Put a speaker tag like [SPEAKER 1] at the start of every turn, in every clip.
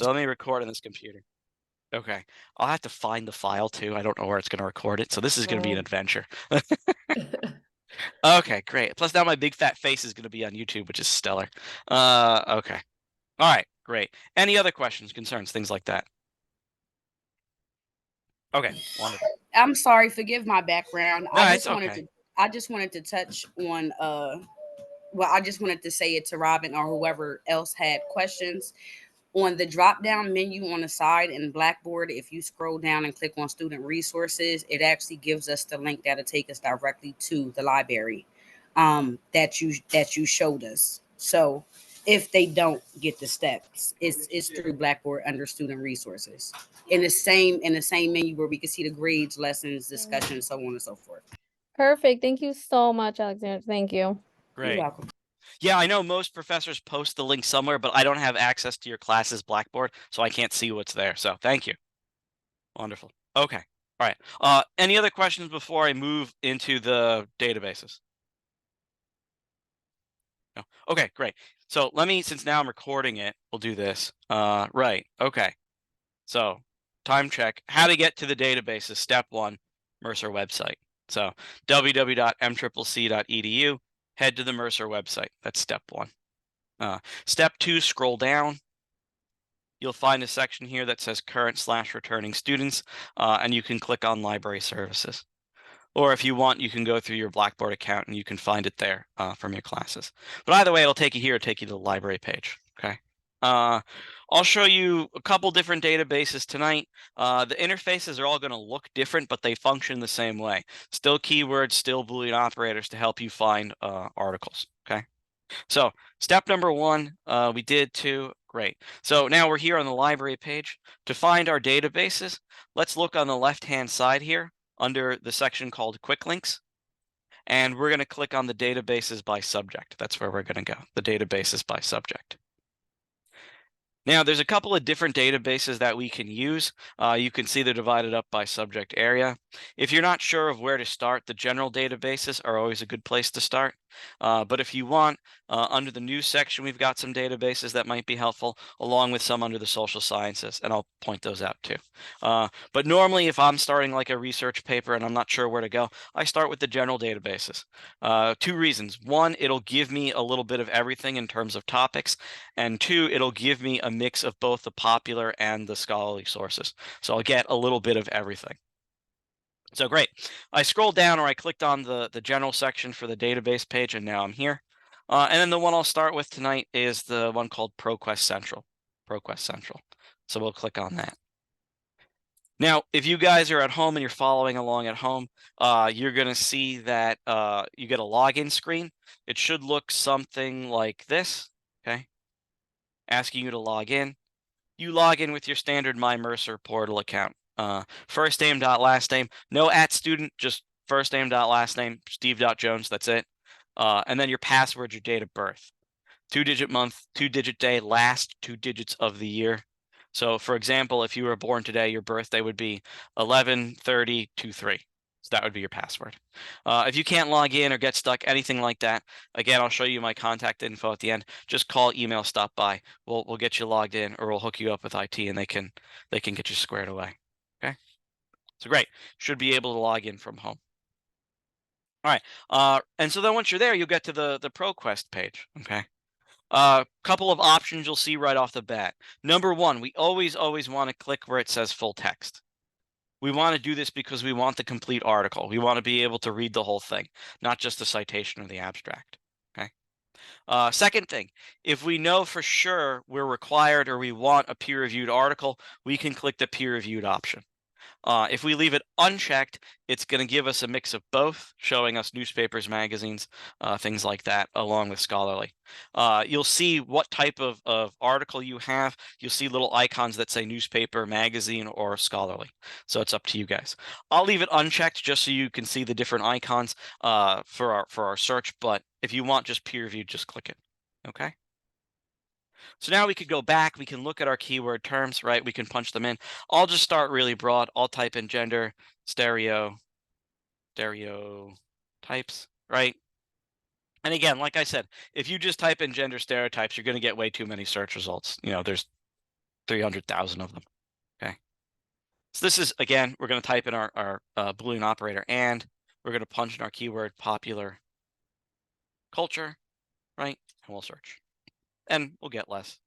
[SPEAKER 1] So let me record on this computer. Okay. I'll have to find the file too. I don't know where it's going to record it. So this is going to be an
[SPEAKER 2] Oh.
[SPEAKER 1] adventure. Okay, great. Plus now my big fat face is going to be on YouTube, which is stellar. Okay. All right, great. Any other questions, concerns, things like that? Okay, wonderful.
[SPEAKER 2] I'm sorry, forgive my background.
[SPEAKER 1] No, it's okay.
[SPEAKER 2] I just wanted to touch on well, I just wanted to say it to Robin or whoever else had questions. On the drop down menu on the side in Blackboard, if you scroll down and click on student resources, it actually gives us the link that'll take us directly to the library that you showed us. So if they don't get the steps, it's through Blackboard under student resources. In the same menu where we can see the grades, lessons, discussion, so on and so forth.
[SPEAKER 3] Perfect. Thank you so much, Alexander. Thank you.
[SPEAKER 2] You're
[SPEAKER 1] Great.
[SPEAKER 2] welcome.
[SPEAKER 1] Yeah, I know most professors post the link somewhere, but I don't have access to your class's Blackboard, so I can't see what's there. So thank you. Wonderful. Okay. All right. Any other questions before I move into the databases? No. Okay, great. So let me, since now I'm recording it, we'll do this. Right. Okay. So time check. How to get to the databases. Step one, Mercer website. So www.mccc.edu. Head to the Mercer website. That's step one. Step two, scroll down. You'll find a section here that says current/returning students, and you can click on library services. Or if you want, you can go through your Blackboard account and you can find it there from your classes. But either way, it'll take you here, take you to the library page. Okay. I'll show you a couple different databases tonight. The interfaces are all going to look different, but they function the same way. Still keywords, still Boolean operators to help you find articles. Okay. So step number one, we did two. Great. So now we're here on the library page. To find our databases, let's look on the left-hand side here under the section called Quick Links. And we're going to click on the databases by subject. That's where we're going to go, the databases by subject. Now, there's a couple of different databases that we can use. You can see they're divided up by subject area. If you're not sure of where to start, the general databases are always a good place to start. But if you want, under the news section, we've got some databases that might be helpful, along with some under the social sciences, and I'll point those out too. But normally, if I'm starting like a research paper and I'm not sure where to go, I start with the general databases. Two reasons. One, it'll give me a little bit of everything in terms of topics. And two, it'll give me a mix of both the popular and the scholarly sources. So I'll get a little bit of everything. So great. I scrolled down or I clicked on the general section for the database page, and now I'm here. And then the one I'll start with tonight is the one called ProQuest Central. ProQuest Central. So we'll click on that. Now, if you guys are at home and you're following along at home, you're going to see that you get a login screen. It should look something like this. Okay. Asking you to log in. You log in with your standard My Mercer portal account. First name dot last name, no @student, just first name dot last name, Steve.Jones, that's it. And then your password, your date of birth. 2-digit month, 2-digit day, last 2 digits of the year. So for example, if you were born today, your birthday would be 11/30/23. So that would be your password. If you can't log in or get stuck, anything like that, again, I'll show you my contact info at the end. Just call, email, stop by. We'll get you logged in, or we'll hook you up with IT, and they can get you squared away. Okay. So great. Should be able to log in from home. All right. And so then once you're there, you'll get to the ProQuest page. Okay. Couple of options you'll see right off the bat. Number one, we always want to click where it says full text. We want to do this because we want the complete article. We want to be able to read the whole thing, not just the citation or the abstract. Okay. Second thing, if we know for sure we're required or we want a peer-reviewed article, we can click the peer-reviewed option. If we leave it unchecked, it's going to give us a mix of both, showing us newspapers, magazines, things like that, along with scholarly. You'll see what type of article you have. You'll see little icons that say newspaper, magazine, or scholarly. So it's up to you guys. I'll leave it unchecked just so you can see the different icons for our search. But if you want just peer reviewed, just click it. Okay. So now we could go back, we can look at our keyword terms, right? We can punch them in. I'll just start really broad. I'll type in gender, stereotypes, right? And again, like I said, if you just type in gender stereotypes, you're going to get way too many search results. You know, there's 300,000 of them. Okay. So this is, again, we're going to type in our Boolean operator, and we're going to punch in our keyword popular culture, right? And we'll search. And we'll get less.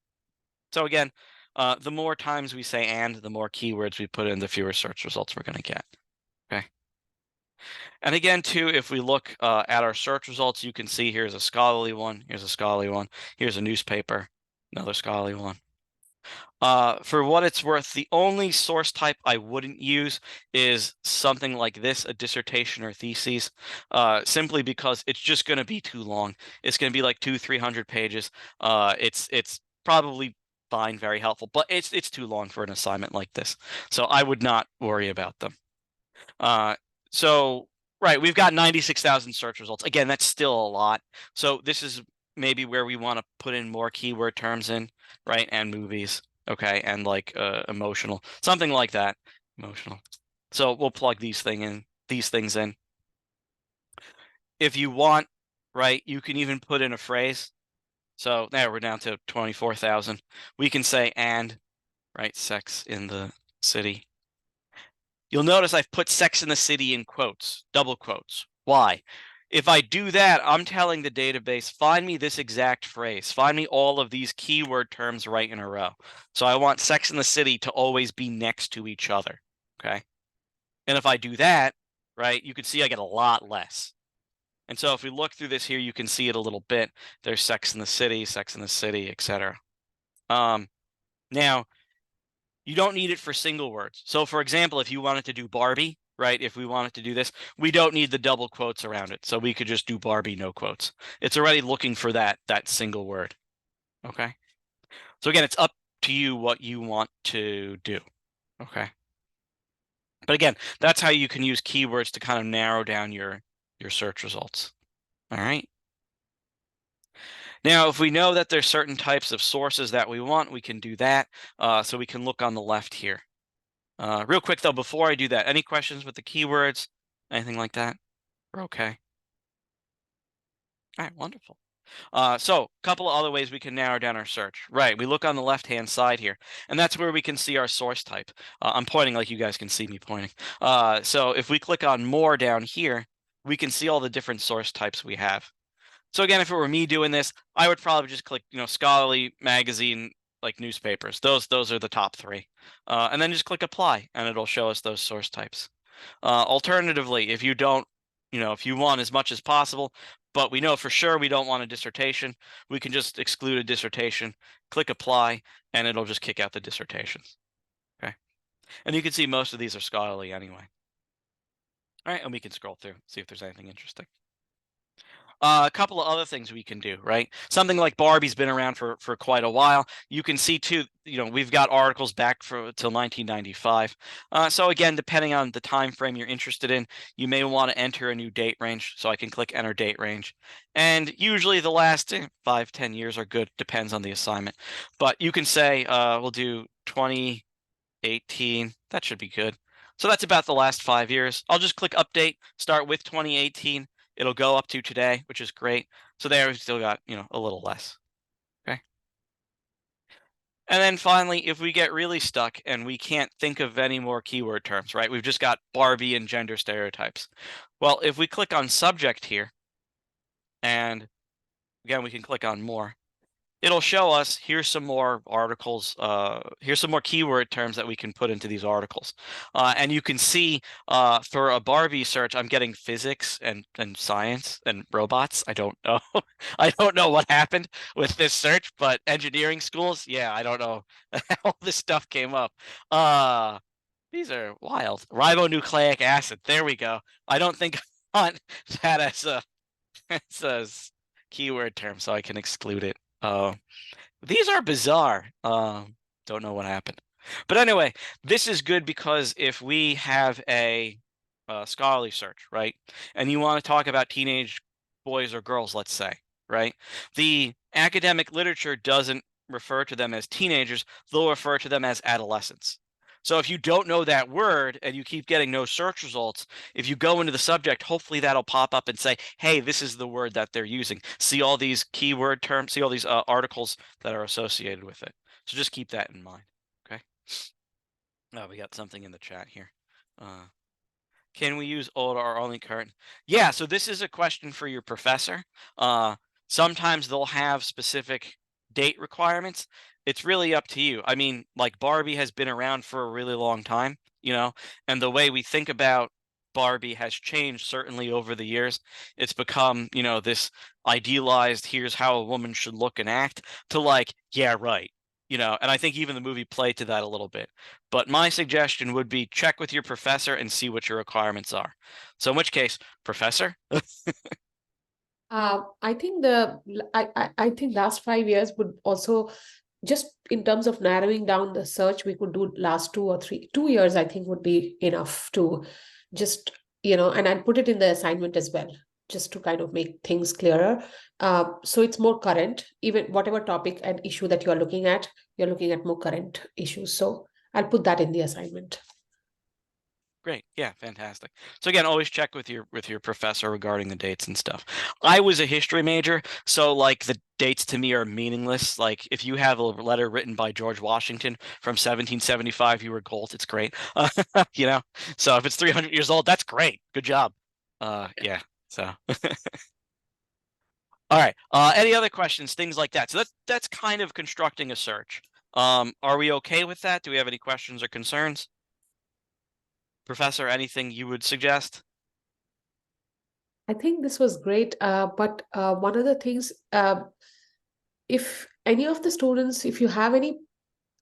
[SPEAKER 1] So again, the more times we say and, the more keywords we put in, the fewer search results we're going to get. Okay. And again, too, if we look at our search results, you can see here's a scholarly one, here's a scholarly one, here's a newspaper, another scholarly one. For what it's worth, the only source type I wouldn't use is something like this, a dissertation or thesis, simply because it's just going to be too long. It's going to be like 200-300 pages. It's probably fine, very helpful, but it's too long for an assignment like this. So I would not worry about them. So right, we've got 96,000 search results. Again, that's still a lot. So this is maybe where we want to put in more keyword terms in, right? And movies, okay, and like emotional, something like that, emotional. So we'll plug these things in. If you want, right, you can even put in a phrase. So there we're down to 24,000. We can say and, right, sex in the city. You'll notice I've put Sex in the City in quotes, double quotes. Why? If I do that, I'm telling the database, find me this exact phrase. Find me all of these keyword terms right in a row. So I want Sex in the City to always be next to each other, okay? And if I do that, right, you can see I get a lot less. And so if we look through this here, you can see it a little bit. There's Sex in the City, etc. Now, you don't need it for single words. So for example, if you wanted to do Barbie, right? If we wanted to do this, we don't need the double quotes around it. So we could just do Barbie, no quotes. It's already looking for that single word. Okay. So again, it's up to you what you want to do. Okay. But again, that's how you can use keywords to kind of narrow down your search results. All right. Now, if we know that there's certain types of sources that we want, we can do that. So we can look on the left here. Real quick though, before I do that, any questions with the keywords, anything like that? We're okay. All right, wonderful. So a couple of other ways we can narrow down our search. Right, we look on the left-hand side here, and that's where we can see our source type. I'm pointing like you guys can see me pointing. So if we click on more down here, we can see all the different source types we have. So again, if it were me doing this, I would probably just click, scholarly, magazine, like newspapers. Those are the top three. And then just click apply, and it'll show us those source types. Alternatively, if you don't, if you want as much as possible, but we know for sure we don't want a dissertation, we can just exclude a dissertation, click apply, and it'll just kick out the dissertations. Okay. And you can see most of these are scholarly anyway. All right, and we can scroll through, see if there's anything interesting. A couple of other things we can do, right? Something like Barbie's been around for quite a while. You can see too, we've got articles back till 1995. So again, depending on the time frame you're interested in, you may want to enter a new date range. So I can click enter date range. And usually the last 5-10 years are good, depends on the assignment. But you can say we'll do 2018. That should be good. So that's about the last 5 years. I'll just click update, start with 2018. It'll go up to today, which is great. So there we've still got, a little less. Okay. And then finally, if we get really stuck and we can't think of any more keyword terms, right? We've just got Barbie and gender stereotypes. Well, if we click on subject here, and again, we can click on more, it'll show us here's some more articles, here's some more keyword terms that we can put into these articles. And you can see for a Barbie search, I'm getting physics and science and robots. I don't know. I don't know what happened with this search, but engineering schools, yeah, I don't know how this stuff came up. These are wild. Ribonucleic acid. There we go. I don't think I want that as a keyword term, so I can exclude it. These are bizarre. Don't know what happened. But anyway, this is good because if we have a scholarly search, right, and you want to talk about teenage boys or girls, let's say, right, the academic literature doesn't refer to them as teenagers, they'll refer to them as adolescents. So if you don't know that word and you keep getting no search results, if you go into the subject, hopefully that'll pop up and say, hey, this is the word that they're using. See all these keyword terms, see all these articles that are associated with it. So just keep that in mind. Oh, we got something in the chat here. Can we use old or only current? Yeah, so this is a question for your professor. Sometimes they'll have specific date requirements. It's really up to you. I mean, like Barbie has been around for a really long time, and the way we think about Barbie has changed certainly over the years. It's become, this idealized, here's how a woman should look and act, to like, yeah, right. And I think even the movie played to that a little bit. But my suggestion would be check with your professor and see what your requirements are. So in which case, professor?
[SPEAKER 4] I think I think last 5 years would also, just in terms of narrowing down the search, we could do last 2 years, I think would be enough to just, and I'll put it in the assignment as well, just to kind of make things clearer. So it's more current, even whatever topic and issue that you're looking at more current issues. So I'll put that in the assignment.
[SPEAKER 1] Great. Yeah, fantastic. So again, always check with your professor regarding the dates and stuff. I was a history major, so like the dates to me are meaningless. Like if you have a letter written by George Washington from 1775, you were gold. It's great. So if it's 300 years old, that's great. Good job. Yeah. So all right. Any other questions, things like that? So that's kind of constructing a search. Are we okay with that? Do we have any questions or concerns? Professor, anything you would suggest?
[SPEAKER 4] I think this was great, but one of the things, if any of the students, if you have any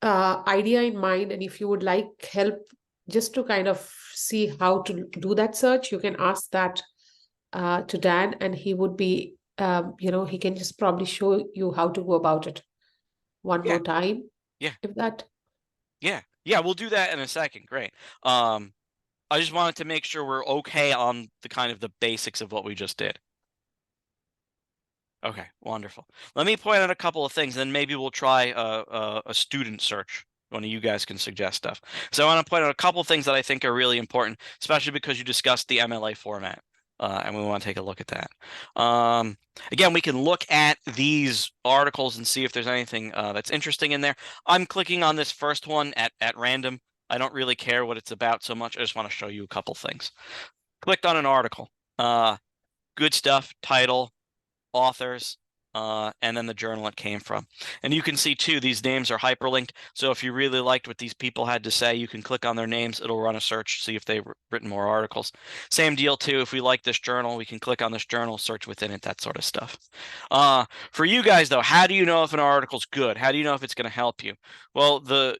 [SPEAKER 4] idea in mind, and if you would like help just to kind of see how to do that search, you can ask that to Dan, and he would be, he can just probably show you how to go about it one
[SPEAKER 1] Yeah.
[SPEAKER 4] more time.
[SPEAKER 1] Yeah.
[SPEAKER 4] If that.
[SPEAKER 1] Yeah. Yeah, we'll do that in a second. Great. I just wanted to make sure we're okay on the kind of the basics of what we just did. Okay, wonderful. Let me point out a couple of things, then maybe we'll try a student search. One of you guys can suggest stuff. So I want to point out a couple of things that I think are really important, especially because you discussed the MLA format, and we want to take a look at that. Again, we can look at these articles and see if there's anything that's interesting in there. I'm clicking on this first one at random. I don't really care what it's about so much. I just want to show you a couple things. Clicked on an article. Good stuff, title, authors, and then the journal it came from. And you can see too, these names are hyperlinked. So if you really liked what these people had to say, you can click on their names. It'll run a search, see if they've written more articles. Same deal too. If we like this journal, we can click on this journal, search within it, that sort of stuff. For you guys though, how do you know if an article's good? How do you know if it's going to help you? Well, the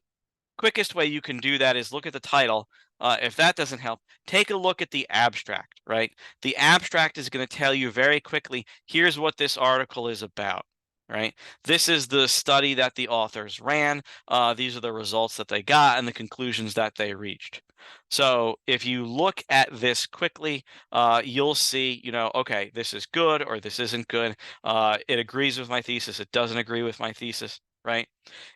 [SPEAKER 1] quickest way you can do that is look at the title. If that doesn't help, take a look at the abstract, right? The abstract is going to tell you very quickly, here's what this article is about, right? This is the study that the authors ran. These are the results that they got and the conclusions that they reached. So if you look at this quickly, you'll see, okay, this is good or this isn't good. It agrees with my thesis. It doesn't agree with my thesis, right?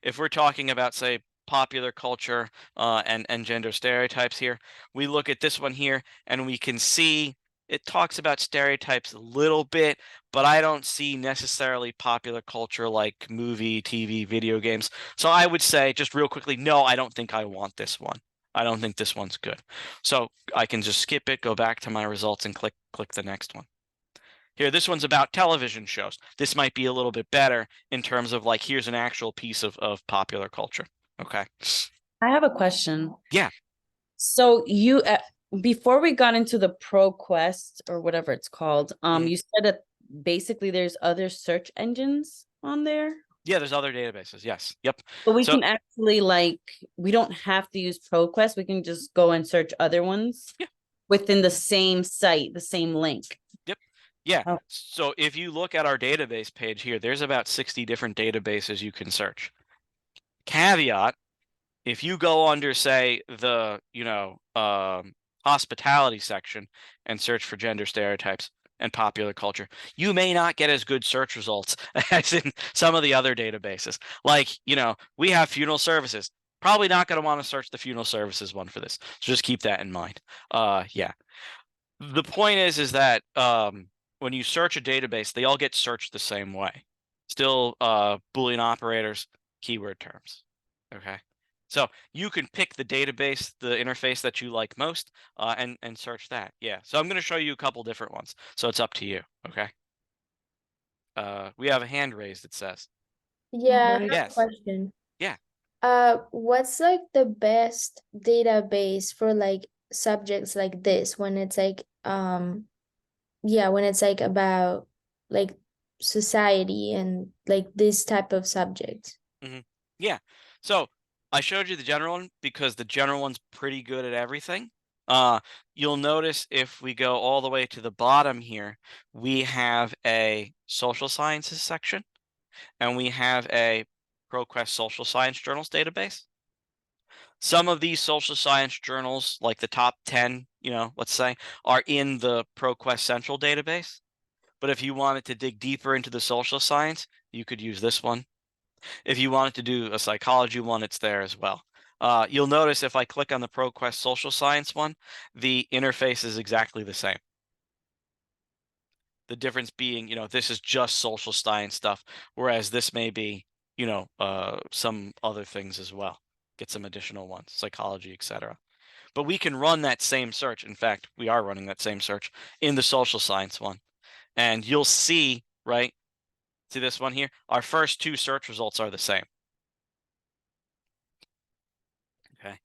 [SPEAKER 1] If we're talking about, say, popular culture and gender stereotypes here, we look at this one here and we can see it talks about stereotypes a little bit, but I don't see necessarily popular culture like movie, TV, video games. So I would say just real quickly, no, I don't think I want this one. I don't think this one's good. So I can just skip it, go back to my results and click the next one. Here, this one's about television shows. This might be a little bit better in terms of like, here's an actual piece of popular culture. Okay.
[SPEAKER 5] I have a question.
[SPEAKER 1] Yeah.
[SPEAKER 5] So you, before we got into the ProQuest or whatever it's called, you said that basically there's other search engines on there.
[SPEAKER 1] Yeah, there's other databases. Yes. Yep.
[SPEAKER 5] But we can actually we don't have to use ProQuest. We can just go and search other ones within the same site, the same link.
[SPEAKER 1] Yep. Yeah.
[SPEAKER 5] Oh.
[SPEAKER 1] So if you look at our database page here, there's about 60 different databases you can search. Caveat, if you go under, say, the, hospitality section and search for gender stereotypes and popular culture, you may not get as good search results as in some of the other databases. Like, we have funeral services. Probably not going to want to search the funeral services one for this. So just keep that in mind. Yeah. The point is that when you search a database, they all get searched the same way. Still, Boolean operators, keyword terms. Okay. So you can pick the database, the interface that you like most, and search that. Yeah. So I'm going to show you a couple different ones. So it's up to you. Okay. We have a hand raised, it says.
[SPEAKER 6] Yeah, I have a
[SPEAKER 1] Yes.
[SPEAKER 6] question.
[SPEAKER 1] Yeah.
[SPEAKER 6] What's like the best database for like subjects like this when it's like yeah, when it's like about like society and like this type of subjects?
[SPEAKER 1] Yeah. So I showed you the general one because the general one's pretty good at everything. You'll notice if we go all the way to the bottom here, we have a social sciences section and we have a ProQuest social science journals database. Some of these social science journals, like the top 10, let's say, are in the ProQuest Central database. But if you wanted to dig deeper into the social science, you could use this one. If you wanted to do a psychology one, it's there as well. You'll notice if I click on the ProQuest social science one, the interface is exactly the same. The difference being, this is just social science stuff, whereas this may be, some other things as well. Get some additional ones, psychology, etc. But we can run that same search. In fact, we are running that same search in the social science one. And you'll see, right, to this one here, our first two search results are the same. Okay.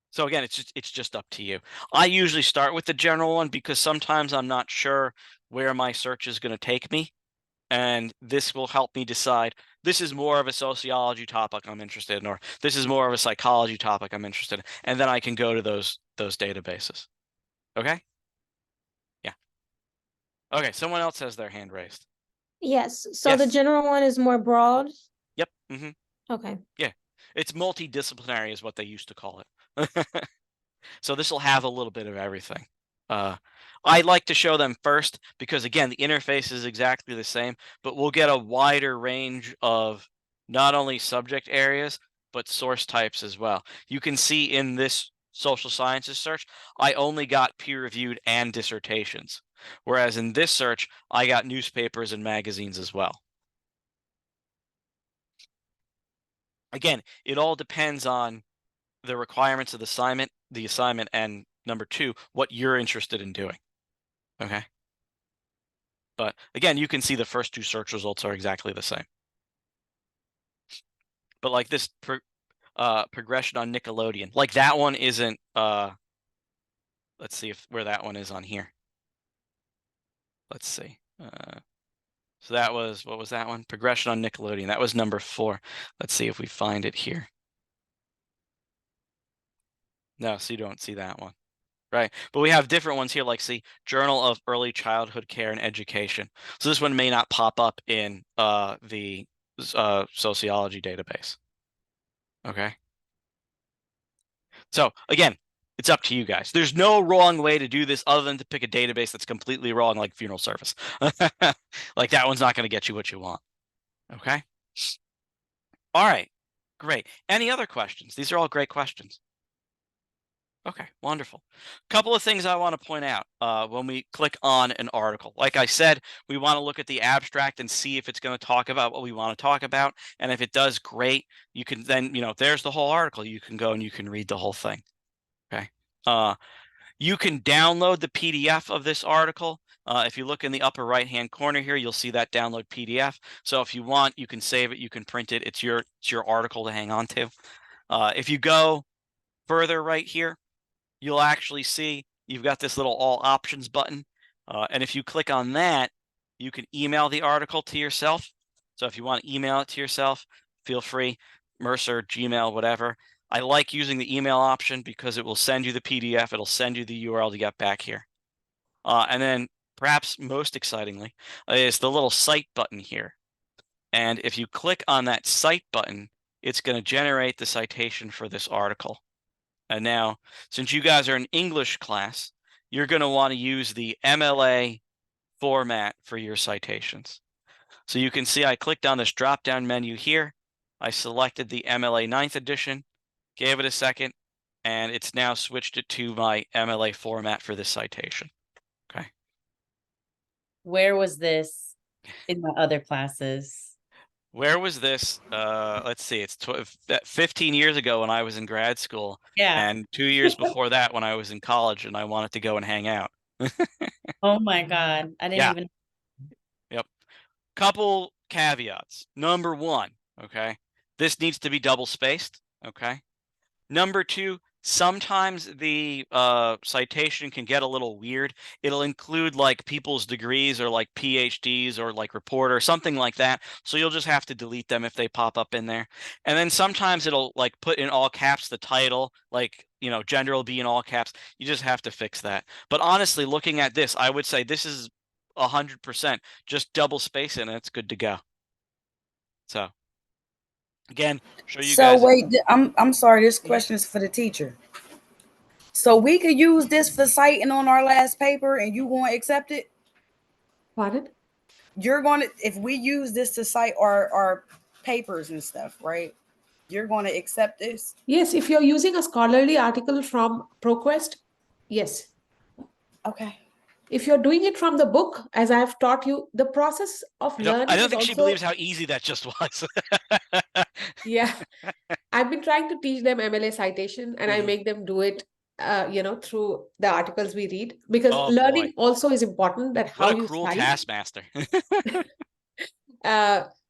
[SPEAKER 1] So again, it's just up to you. I usually start with the general one because sometimes I'm not sure where my search is going to take me. And this will help me decide this is more of a sociology topic I'm interested in, or this is more of a psychology topic I'm interested in. And then I can go to those databases. Okay? Yeah. Okay, someone else has their hand raised.
[SPEAKER 3] Yes, so the
[SPEAKER 1] Yes.
[SPEAKER 3] general one is more broad.
[SPEAKER 1] Yep. Mm-hmm.
[SPEAKER 3] Okay.
[SPEAKER 1] Yeah. It's multidisciplinary is what they used to call it. So this will have a little bit of everything. I like to show them first because, again, the interface is exactly the same, but we'll get a wider range of not only subject areas, but source types as well. You can see in this social sciences search, I only got peer-reviewed and dissertations, whereas in this search, I got newspapers and magazines as well. Again, it all depends on the requirements of the assignment, and number two, what you're interested in doing. Okay. But again, you can see the first two search results are exactly the same. But like this progression on Nickelodeon, like that one isn't, let's see where that one is on here. Let's see. So that was, what was that one? Progression on Nickelodeon. That was number 4. Let's see if we find it here. No, so you don't see that one. Right. But we have different ones here, like see Journal of Early Childhood Care and Education. So this one may not pop up in the sociology database. Okay. So again, it's up to you guys. There's no wrong way to do this other than to pick a database that's completely wrong, like funeral service. Like that one's not going to get you what you want. Okay. All right. Great. Any other questions? These are all great questions. Okay, wonderful. Couple of things I want to point out when we click on an article. Like I said, we want to look at the abstract and see if it's going to talk about what we want to talk about. And if it does, great. You can then, there's the whole article. You can go and you can read the whole thing. Okay. You can download the PDF of this article. If you look in the upper right-hand corner here, you'll see that download PDF. So if you want, you can save it, you can print it. It's your article to hang on to. If you go further right here, you'll actually see you've got this little all options button. And if you click on that, you can email the article to yourself. So if you want to email it to yourself, feel free, Mercer, Gmail, whatever. I like using the email option because it will send you the PDF. It'll send you the URL to get back here. And then perhaps most excitingly is the little cite button here. And if you click on that cite button, it's going to generate the citation for this article. And now, since you guys are an English class, you're going to want to use the MLA format for your citations. So you can see I clicked on this drop-down menu here. I selected the MLA 9th edition, gave it a second, and it's now switched it to my MLA format for this citation. Okay.
[SPEAKER 5] Where was this in my other classes?
[SPEAKER 1] Where was this? Let's see. It's 15 years ago when I was in grad school,
[SPEAKER 5] Yeah.
[SPEAKER 1] and 2 years before that when I was in college, and I wanted to go and hang out.
[SPEAKER 5] Oh my God. I didn't
[SPEAKER 1] Yeah.
[SPEAKER 5] even.
[SPEAKER 1] Yep. Couple caveats. Number one, okay, this needs to be double spaced. Okay. Number two, sometimes the citation can get a little weird. It'll include like people's degrees or like PhDs or like report or something like that. So you'll just have to delete them if they pop up in there. And then sometimes it'll like put in all caps the title, like, you know, gender will be in all caps. You just have to fix that. But honestly, looking at this, I would say this is 100%. Just double space it and it's good to go. So again, show you
[SPEAKER 2] So
[SPEAKER 1] guys.
[SPEAKER 2] wait, I'm sorry. This question is for the teacher. So we could use this for citing on our last paper, and you won't accept it.
[SPEAKER 4] Pardon?
[SPEAKER 2] You're going to, if we use this to cite our papers and stuff, right? You're going to accept this.
[SPEAKER 4] Yes, if you're using a scholarly article from ProQuest, yes.
[SPEAKER 2] Okay.
[SPEAKER 4] If you're doing it from the book, as I have taught you, the process of
[SPEAKER 1] I
[SPEAKER 4] learning
[SPEAKER 1] don't
[SPEAKER 4] is
[SPEAKER 1] think she
[SPEAKER 4] also,
[SPEAKER 1] believes how easy that just was.
[SPEAKER 4] yeah. I've been trying to teach them MLA citation, and I
[SPEAKER 1] Mhm.
[SPEAKER 4] make them do it, through the articles we read, because
[SPEAKER 1] Oh,
[SPEAKER 4] learning
[SPEAKER 1] boy.
[SPEAKER 4] also is important, that how
[SPEAKER 1] What a
[SPEAKER 4] you
[SPEAKER 1] cruel
[SPEAKER 4] cite.
[SPEAKER 1] taskmaster.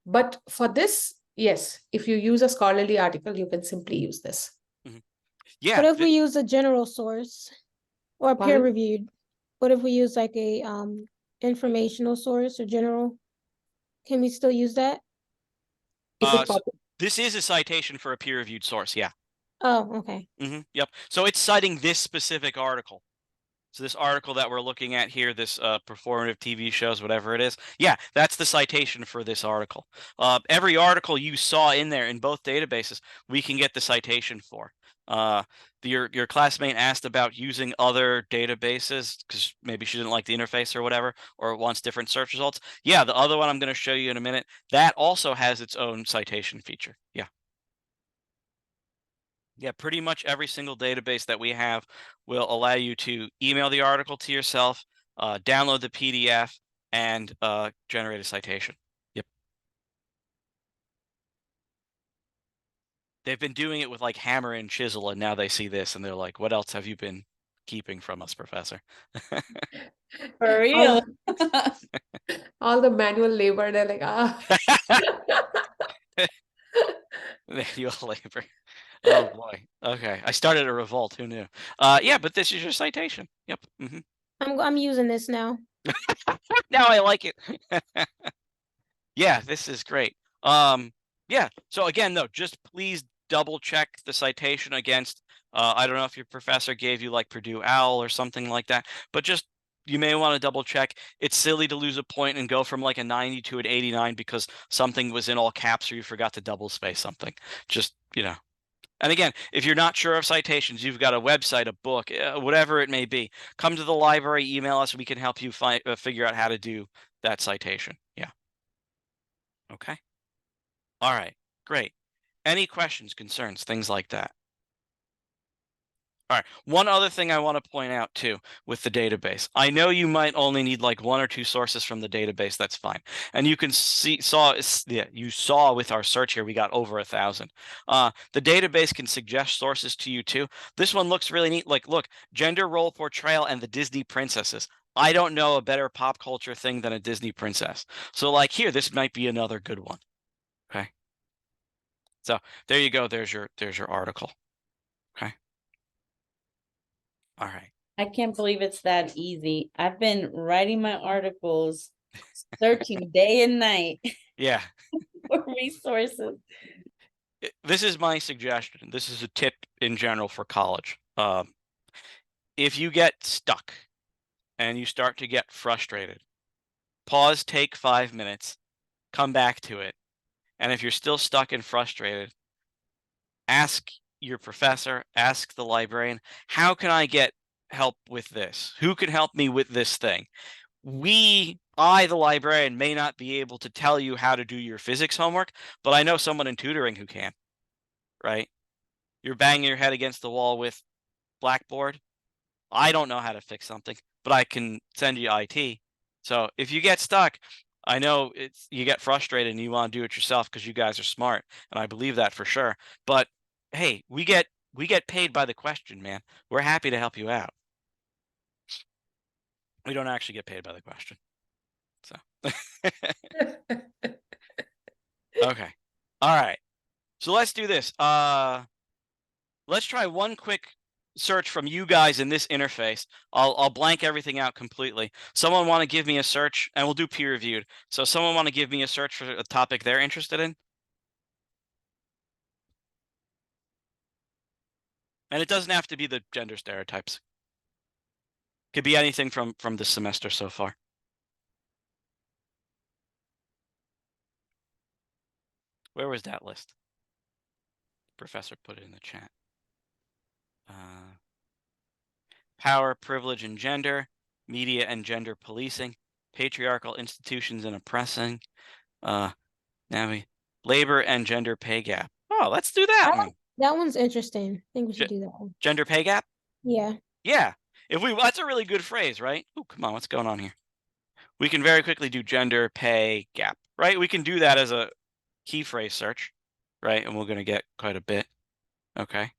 [SPEAKER 4] But for this, yes, if you use a scholarly article, you can simply use this.
[SPEAKER 1] Yeah.
[SPEAKER 7] What if we use a general source or peer
[SPEAKER 4] Pardon?
[SPEAKER 7] reviewed? What if we use like a informational source or general? Can we still use that?
[SPEAKER 4] If it
[SPEAKER 1] So
[SPEAKER 4] pop
[SPEAKER 1] this is a citation for a peer-reviewed source. Yeah.
[SPEAKER 7] Oh, okay.
[SPEAKER 1] Yep. So it's citing this specific article. So this article that we're looking at here, this performative TV shows, whatever it is, yeah, that's the citation for this article. Every article you saw in there in both databases, we can get the citation for. Your classmate asked about using other databases because maybe she didn't like the interface or whatever, or wants different search results. Yeah, the other one I'm going to show you in a minute, that also has its own citation feature. Yeah. Yeah, pretty much every single database that we have will allow you to email the article to yourself, download the PDF, and generate a citation. Yep. They've been doing it with like hammer and chisel, and now they see this and they're like, what else have you been keeping from us, Professor?
[SPEAKER 5] For real.
[SPEAKER 4] all the manual labor, they're like,
[SPEAKER 1] Manual labor. Oh boy. Okay. I started a revolt. Who knew? Yeah, but this is your citation. Yep.
[SPEAKER 7] I'm using this now.
[SPEAKER 1] Now I like it. Yeah, this is great. Yeah. So again, though, just please double check the citation against. I don't know if your professor gave you like Purdue OWL or something like that, but just you may want to double check. It's silly to lose a point and go from like a 90 to an 89 because something was in all caps or you forgot to double space something. Just, you know. And again, if you're not sure of citations, you've got a website, a book, whatever it may be, come to the library, email us. We can help you figure out how to do that citation. Yeah. Okay. All right. Great. Any questions, concerns, things like that? All right. One other thing I want to point out too with the database. I know you might only need like one or two sources from the database. That's fine. And you can you saw with our search here, we got over 1,000. The database can suggest sources to you too. This one looks really neat. Like, look, gender role portrayal and the Disney princesses. I don't know a better pop culture thing than a Disney princess. So like here, this might be another good one. Okay. So there you go. There's your article. Okay. All right.
[SPEAKER 5] I can't believe it's that easy. I've been writing my articles, searching day and night
[SPEAKER 1] Yeah.
[SPEAKER 5] for resources.
[SPEAKER 1] This is my suggestion. This is a tip in general for college. If you get stuck and you start to get frustrated, pause, take 5 minutes, come back to it. And if you're still stuck and frustrated, ask your professor, ask the librarian, how can I get help with this? Who can help me with this thing? I, the librarian, may not be able to tell you how to do your physics homework, but I know someone in tutoring who can, right? You're banging your head against the wall with Blackboard. I don't know how to fix something, but I can send you IT. So if you get stuck, I know you get frustrated and you want to do it yourself because you guys are smart, and I believe that for sure. But hey, we get paid by the question, man. We're happy to help you out. We don't actually get paid by the question. So okay. All right. So let's do this. Let's try one quick search from you guys in this interface. I'll blank everything out completely. Someone want to give me a search, and we'll do peer reviewed. So someone want to give me a search for a topic they're interested in? And it doesn't have to be the gender stereotypes. Could be anything from this semester so far. Where was that list? Professor put it in the chat. Power, privilege, and gender, media and gender policing, patriarchal institutions and oppressing, labor and gender pay gap. Oh, let's do that one.
[SPEAKER 7] That one's interesting. I think we should do that one.
[SPEAKER 1] Gender pay gap?
[SPEAKER 7] Yeah.
[SPEAKER 1] Yeah. That's a really good phrase, right? Oh, come on, what's going on here? We can very quickly do gender pay gap, right? We can do that as a key phrase search, right? And we're going to get quite a bit. Okay.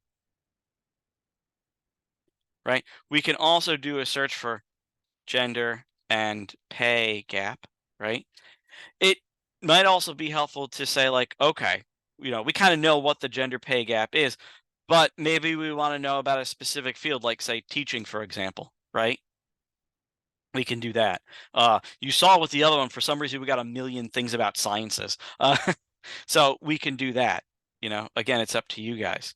[SPEAKER 1] Right. We can also do a search for gender and pay gap, right? It might also be helpful to say like, okay, we kind of know what the gender pay gap is, but maybe we want to know about a specific field, like say teaching, for example, right? We can do that. You saw with the other one, for some reason, we got a million things about sciences. So we can do that. Again, it's up to you guys.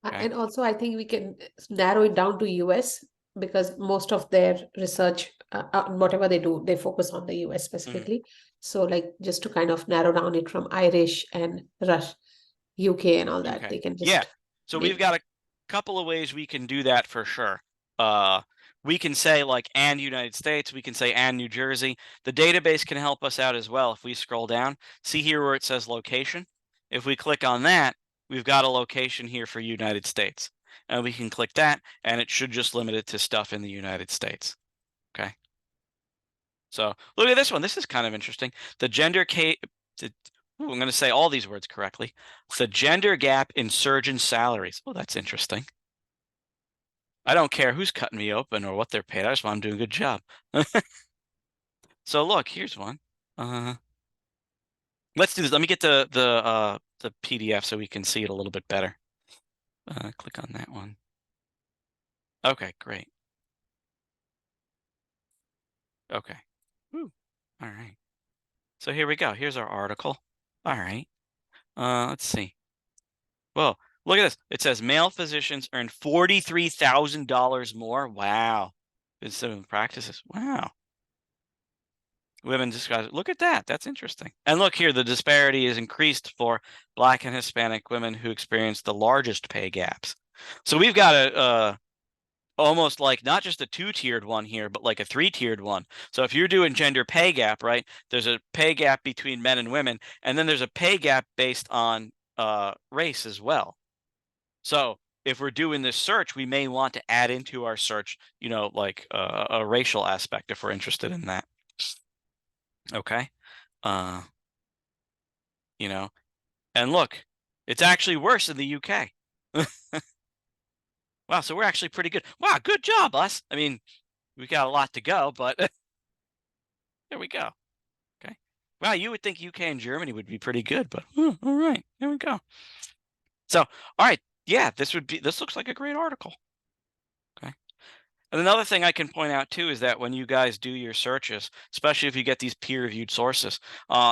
[SPEAKER 1] Okay.
[SPEAKER 4] And also, I think we can narrow it down to US because most of their research, whatever they do, they focus on the US specifically. So like just to kind of narrow down it from Irish and UK and all that, they can just.
[SPEAKER 1] Yeah. So we've got a couple of ways we can do that for sure. We can say like and United States, we can say and New Jersey. The database can help us out as well. If we scroll down, see here where it says location. If we click on that, we've got a location here for United States. And we can click that, and it should just limit it to stuff in the United States. Okay. So look at this one. This is kind of interesting. The gender I'm going to say all these words correctly. The gender gap in surgeon salaries. Oh, that's interesting. I don't care who's cutting me open or what they're paid. I just want them to do a good job. So look, here's one. Let's do this. Let me get the PDF so we can see it a little bit better. Click on that one. Okay, great. Okay. Woo. All right. So here we go. Here's our article. All right. Let's see. Well, look at this. It says male physicians earn $43,000 more. Wow. Instead practices. Wow. Women discuss. Look at that. That's interesting. And look here, the disparity is increased for Black and Hispanic women who experience the largest pay gaps. So we've got a almost like not just a two-tiered one here, but like a three-tiered one. So if you're doing gender pay gap, right, there's a pay gap between men and women, and then there's a pay gap based on race as well. So if we're doing this search, we may want to add into our search, like a racial aspect if we're interested in that. Okay. And look, it's actually worse in the UK. Wow, so we're actually pretty good. Wow, good job, us. I mean, we got a lot to go, but there we go. Okay. Wow, you would think UK and Germany would be pretty good, but all right, there we go. So, all right, yeah, this looks like a great article. Okay. And another thing I can point out too is that when you guys do your searches, especially if you get these peer-reviewed sources,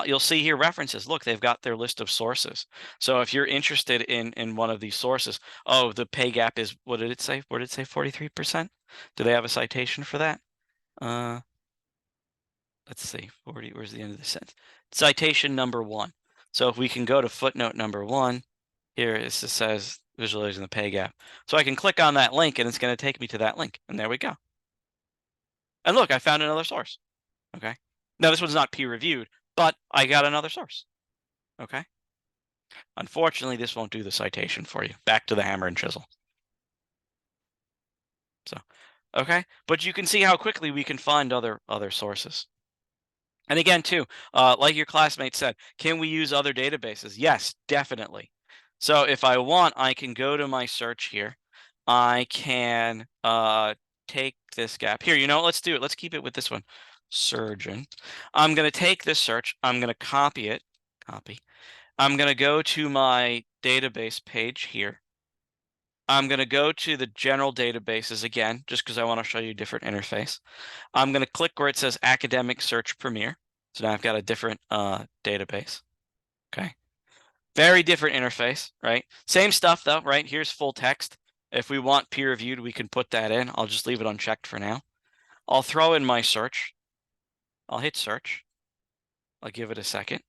[SPEAKER 1] you'll see here references. Look, they've got their list of sources. So if you're interested in one of these sources, oh, the pay gap is, what did it say? What did it say? 43%? Do they have a citation for that? Let's see. 40. Where's the end of the sentence? Citation number 1. So if we can go to footnote number 1, here it says visualizing the pay gap. So I can click on that link and it's going to take me to that link. And there we go. And look, I found another source. Okay. Now this one's not peer reviewed, but I got another source. Okay. Unfortunately, this won't do the citation for you. Back to the hammer and chisel. So, okay. But you can see how quickly we can find other sources. And again, too, like your classmate said, can we use other databases? Yes, definitely. So if I want, I can go to my search here. I can take this gap here. You know what? Let's do it. Let's keep it with this one. Surgeon. I'm going to take this search. I'm going to copy it. Copy. I'm going to go to my database page here. I'm going to go to the general databases again, just because I want to show you a different interface. I'm going to click where it says Academic Search Premier. So now I've got a different database. Okay. Very different interface, right? Same stuff though, right? Here's full text. If we want peer reviewed, we can put that in. I'll just leave it unchecked for now. I'll throw in my search. I'll hit search. I'll give it a second.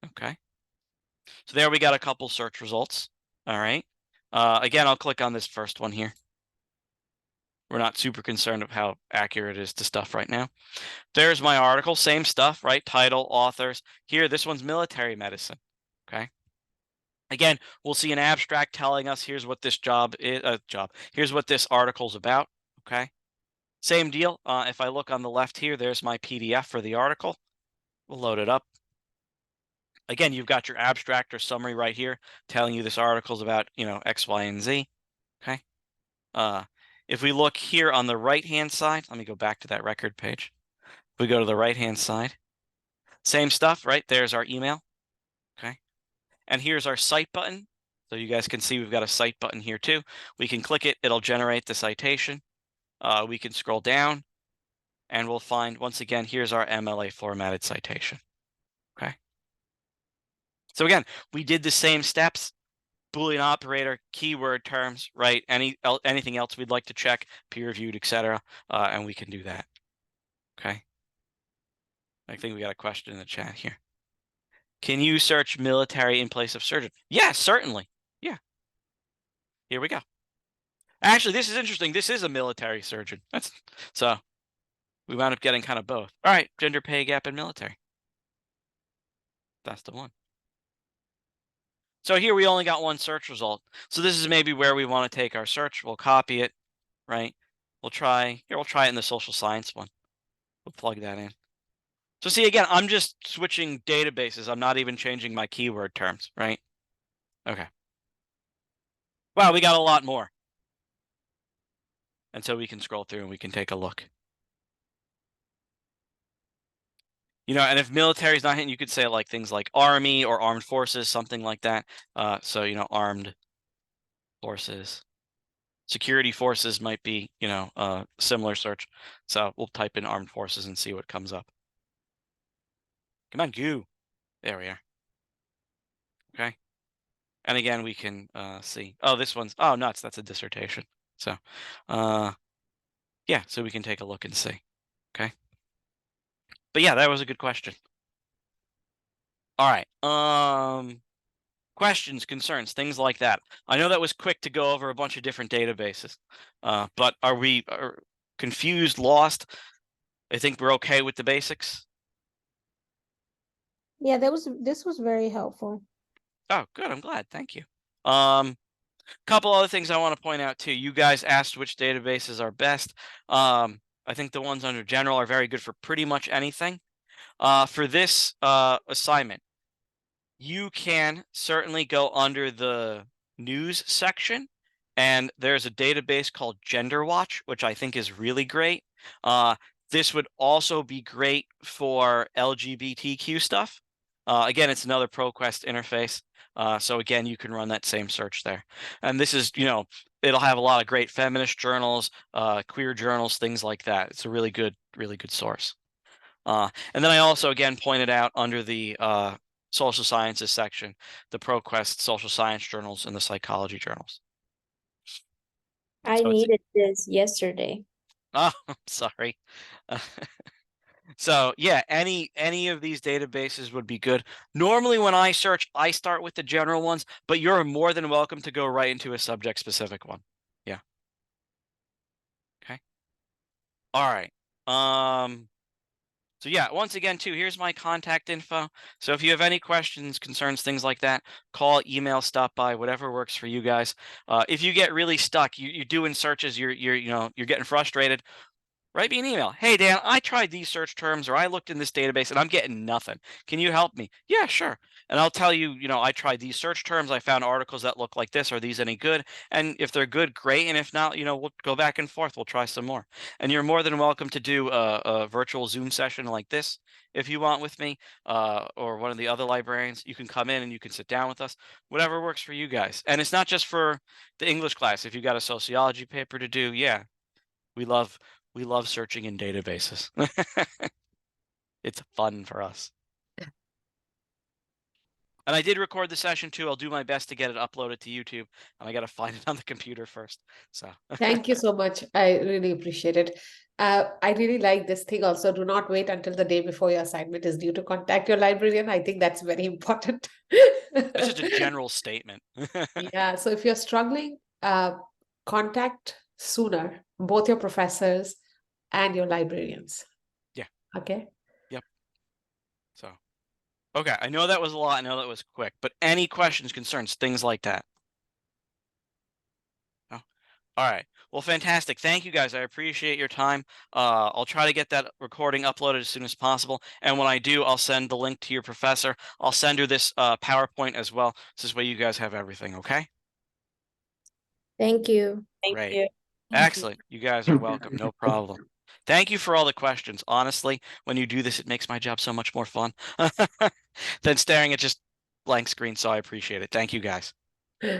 [SPEAKER 1] Okay. So there we got a couple search results. All right. Again, I'll click on this first one here. We're not super concerned of how accurate it is to stuff right now. There's my article, same stuff, right? Title, authors. Here, this one's military medicine. Okay. Again, we'll see an abstract telling us here's what this here's what this article's about. Okay. Same deal. If I look on the left here, there's my PDF for the article. We'll load it up. Again, you've got your abstract or summary right here telling you this article's about, X, Y, and Z. Okay. If we look here on the right-hand side, let me go back to that record page. If we go to the right-hand side, same stuff, right? There's our email. Okay. And here's our cite button. So you guys can see we've got a cite button here too. We can click it. It'll generate the citation. We can scroll down and we'll find, once again, here's our MLA formatted citation. Okay. So again, we did the same steps. Boolean operator, keyword terms, right? Anything else we'd like to check, peer reviewed, etc. And we can do that. Okay. I think we got a question in the chat here. Can you search military in place of surgeon? Yeah, certainly. Yeah. Here we go. Actually, this is interesting. This is a military surgeon. So we wound up getting kind of both. All right, gender pay gap in military. That's the one. So here we only got one search result. So this is maybe where we want to take our search. We'll copy it, right? We'll try it in the social science one. We'll plug that in. So see, again, I'm just switching databases. I'm not even changing my keyword terms, right? Okay. Wow, we got a lot more. And so we can scroll through and we can take a look. And if military is not hitting, you could say like things like army or armed forces, something like that. So, armed forces. Security forces might be, similar search. So we'll type in armed forces and see what comes up. Come on, goo. There we are. Okay. And again, we can see. Oh, this one's, oh, nuts. That's a dissertation. So, yeah, so we can take a look and see. Okay. But yeah, that was a good question. All right. Questions, concerns, things like that. I know that was quick to go over a bunch of different databases, but are we confused, lost? I think we're okay with the basics.
[SPEAKER 7] Yeah, this was very helpful.
[SPEAKER 1] Oh, good. I'm glad. Thank you. Couple other things I want to point out too. You guys asked which databases are best. I think the ones under general are very good for pretty much anything. For this assignment, you can certainly go under the news section, and there's a database called Gender Watch, which I think is really great. This would also be great for LGBTQ stuff. Again, it's another ProQuest interface. So again, you can run that same search there. And this is, it'll have a lot of great feminist journals, queer journals, things like that. It's a really good source. And then I also, again, pointed out under the social sciences section, the ProQuest social science journals and the psychology journals.
[SPEAKER 6] I needed this yesterday.
[SPEAKER 1] Oh, I'm sorry. So yeah, any of these databases would be good. Normally when I search, I start with the general ones, but you're more than welcome to go right into a subject specific one. Yeah. Okay. All right. So yeah, once again, too, here's my contact info. So if you have any questions, concerns, things like that, call, email, stop by, whatever works for you guys. If you get really stuck, you're doing searches, you're getting frustrated, Write me an email. Hey, Dan, I tried these search terms or I looked in this database and I'm getting nothing. Can you help me? Yeah, sure. And I'll tell you, I tried these search terms. I found articles that look like this. Are these any good? And if they're good, great. And if not, we'll go back and forth. We'll try some more. And you're more than welcome to do a virtual Zoom session like this if you want with me or one of the other librarians. You can come in and you can sit down with us, whatever works for you guys. And it's not just for the English class. If you got a sociology paper to do, yeah, we love searching in databases. It's fun for us. And I did record the session too. I'll do my best to get it uploaded to YouTube, and I got to find it on the computer first. So
[SPEAKER 4] Thank you so much. I really appreciate it. I really like this thing also. Do not wait until the day before your assignment is due to contact your librarian. I think that's very important.
[SPEAKER 1] it's just a general statement.
[SPEAKER 4] Yeah. So if you're struggling, contact sooner both your professors and your librarians.
[SPEAKER 1] Yeah.
[SPEAKER 4] Okay.
[SPEAKER 1] Yep. So, okay. I know that was a lot. I know that was quick, but any questions, concerns, things like that? Oh, all right. Well, fantastic. Thank you guys. I appreciate your time. I'll try to get that recording uploaded as soon as possible. And when I do, I'll send the link to your professor. I'll send her this PowerPoint as well. So this way you guys have everything. Okay.
[SPEAKER 6] Thank you.
[SPEAKER 5] Thank
[SPEAKER 1] Great.
[SPEAKER 5] you.
[SPEAKER 1] Excellent. You guys are welcome. No problem. Thank you for all the questions. Honestly, when you do this, it makes my job so much more fun than staring at just blank screen. So I appreciate it. Thank you guys. All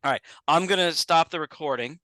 [SPEAKER 1] right. I'm going to stop the recording.